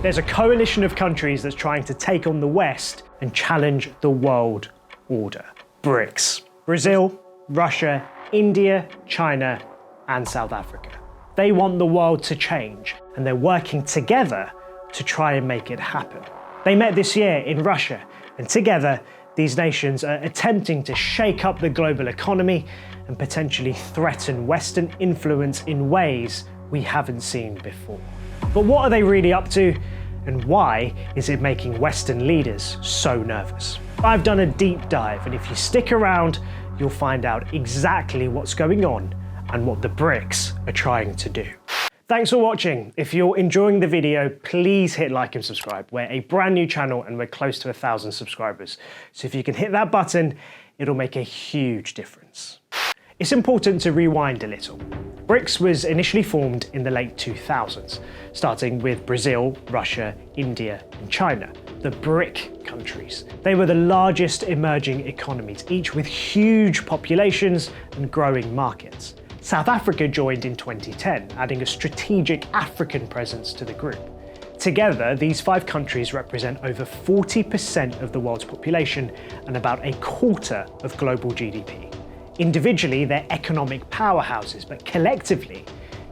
There's a coalition of countries that's trying to take on the West and challenge the world order. BRICS. Brazil, Russia, India, China, and South Africa. They want the world to change, and they're working together to try and make it happen. They met this year in Russia, and together, these nations are attempting to shake up the global economy and potentially threaten Western influence in ways we haven't seen before. But what are they really up to, and why is it making Western leaders so nervous? I've done a deep dive, and if you stick around, you'll find out exactly what's going on and what the BRICS are trying to do. Thanks for watching. If you're enjoying the video, please hit like and subscribe. We're a brand new channel and we're close to 1,000 subscribers. So if you can hit that button, it'll make a huge difference. It's important to rewind a little. BRICS was initially formed in the late 2000s, starting with Brazil, Russia, India, and China, the BRIC countries. They were the largest emerging economies, each with huge populations and growing markets. South Africa joined in 2010, adding a strategic African presence to the group. Together, these 5 countries represent over 40% of the world's population and about a quarter of global GDP. Individually, they're economic powerhouses, but collectively,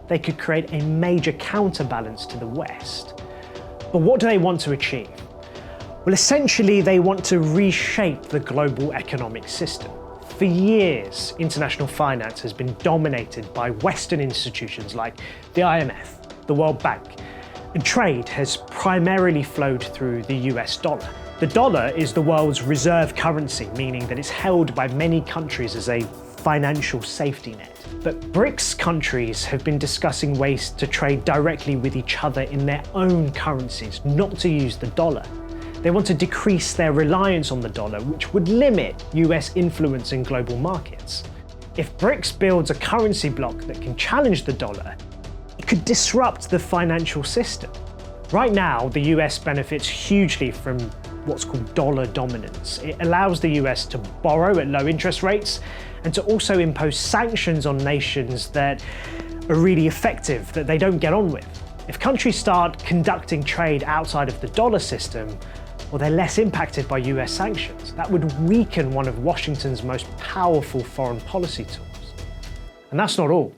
they could create a major counterbalance to the West. But what do they want to achieve? Well, essentially, they want to reshape the global economic system. For years, international finance has been dominated by Western institutions like the IMF, the World Bank, and trade has primarily flowed through the US dollar. The dollar is the world's reserve currency, meaning that it's held by many countries as a financial safety net. But BRICS countries have been discussing ways to trade directly with each other in their own currencies, not to use the dollar. They want to decrease their reliance on the dollar, which would limit US influence in global markets. If BRICS builds a currency bloc that can challenge the dollar, it could disrupt the financial system. Right now, the US benefits hugely from what's called dollar dominance. It allows the US to borrow at low interest rates and to also impose sanctions on nations that are really effective, that they don't get on with. If countries start conducting trade outside of the dollar system, well, they're less impacted by US sanctions. That would weaken one of Washington's most powerful foreign policy tools. And that's not all.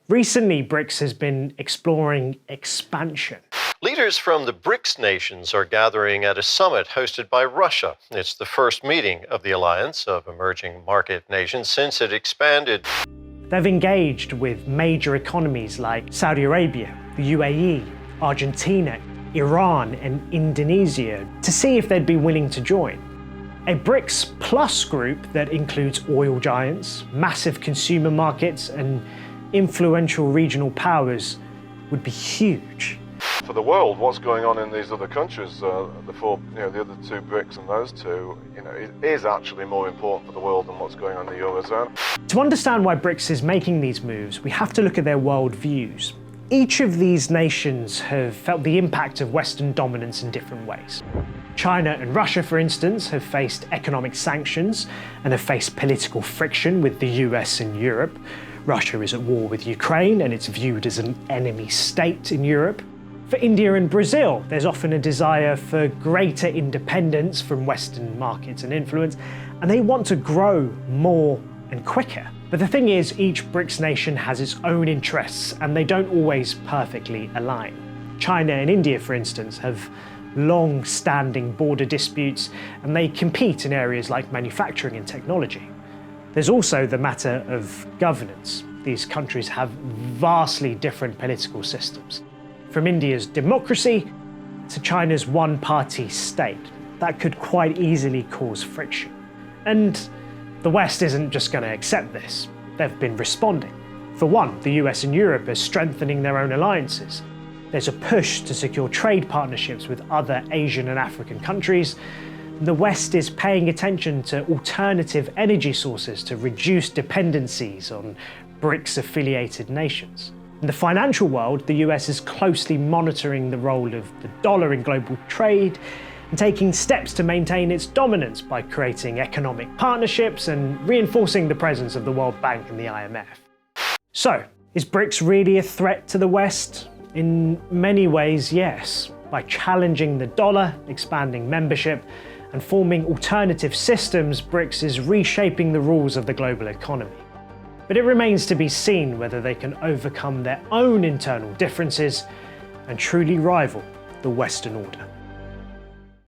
Recently, BRICS has been exploring expansion. Leaders from the BRICS nations are gathering at a summit hosted by Russia. It's the first meeting of the alliance of emerging market nations since it expanded. They've engaged with major economies like Saudi Arabia, the UAE, Argentina, Iran, and Indonesia to see if they'd be willing to join. A BRICS Plus group that includes oil giants, massive consumer markets, and influential regional powers would be huge. For the world, what's going on in these other countries, the other 2 BRICS and those 2, it is actually more important for the world than what's going on in the Eurozone. To understand why BRICS is making these moves, we have to look at their world views. Each of these nations have felt the impact of Western dominance in different ways. China and Russia, for instance, have faced economic sanctions and have faced political friction with the US and Europe. Russia is at war with Ukraine and it's viewed as an enemy state in Europe. For India and Brazil, there's often a desire for greater independence from Western markets and influence, and they want to grow more and quicker. But the thing is, each BRICS nation has its own interests, and they don't always perfectly align. China and India, for instance, have long-standing border disputes, and they compete in areas like manufacturing and technology. There's also the matter of governance. These countries have vastly different political systems. From India's democracy to China's one-party state. That could quite easily cause friction. And the West isn't just going to accept this. They've been responding. For one, the US and Europe are strengthening their own alliances. There's a push to secure trade partnerships with other Asian and African countries. The West is paying attention to alternative energy sources to reduce dependencies on BRICS-affiliated nations. In the financial world, the US is closely monitoring the role of the dollar in global trade and taking steps to maintain its dominance by creating economic partnerships and reinforcing the presence of the World Bank and the IMF. So, is BRICS really a threat to the West? In many ways, yes. By challenging the dollar, expanding membership, and forming alternative systems, BRICS is reshaping the rules of the global economy. But it remains to be seen whether they can overcome their own internal differences and truly rival the Western order.